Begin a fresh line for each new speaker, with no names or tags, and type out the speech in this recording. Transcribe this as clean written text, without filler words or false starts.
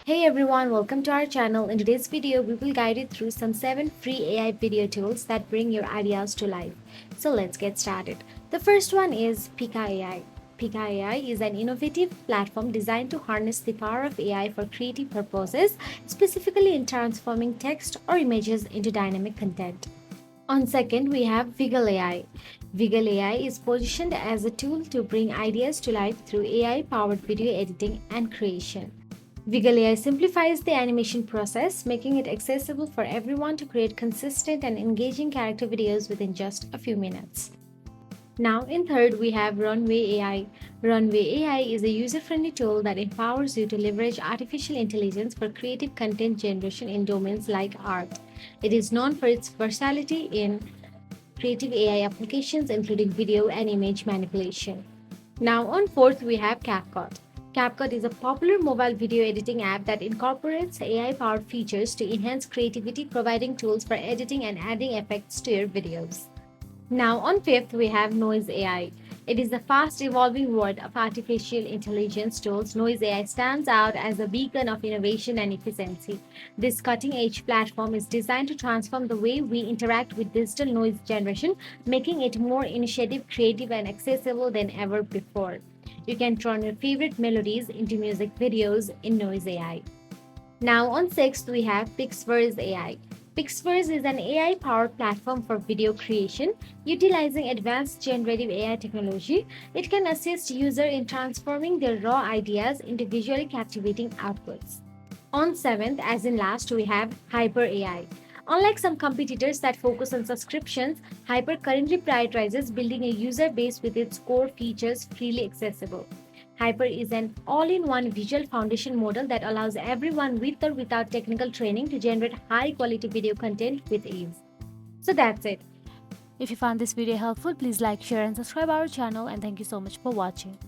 Hey everyone, welcome to our channel. In today's video, we will guide you through some 7 free AI video tools that bring your ideas to life. So let's get started. The first one is Pika AI. Pika AI is an innovative platform designed to harness the power of AI for creative purposes, specifically in transforming text or images into dynamic content. On second, we have Wiggle AI. Wiggle AI is positioned as a tool to bring ideas to life through AI powered video editing and creation. Wiggle AI simplifies the animation process, making it accessible for everyone to create consistent and engaging character videos within just a few minutes. Now, in third, we have Runway AI. Runway AI is a user friendly tool that empowers you to leverage artificial intelligence for creative content generation in domains like art. It is known for its versatility in creative AI applications, including video and image manipulation. Now, on fourth, we have CapCut. CapCut is a popular mobile video editing app that incorporates AI powered features to enhance creativity, providing tools for editing and adding effects to your videos. Now, on fifth, we have Noise AI. It is the fast evolving world of artificial intelligence tools. Noise AI stands out as a beacon of innovation and efficiency. This cutting edge platform is designed to transform the way we interact with digital noise generation, making it more initiative, creative, and accessible than ever before. You can turn your favorite melodies into music videos in Noise AI. Now, on sixth, we have Pixverse AI. Pixverse is an AI powered platform for video creation. Utilizing advanced generative AI technology, it can assist users in transforming their raw ideas into visually captivating outputs. On seventh, as in last, we have Hyper AI. Unlike some competitors that focus on subscriptions, Hyper currently prioritizes building a user base with its core features freely accessible. Hyper is an all in one visual foundation model that allows everyone with or without technical training to generate high quality video content with ease. So that's it.
If you found this video helpful, please like, share and subscribe our channel, and thank you so much for watching.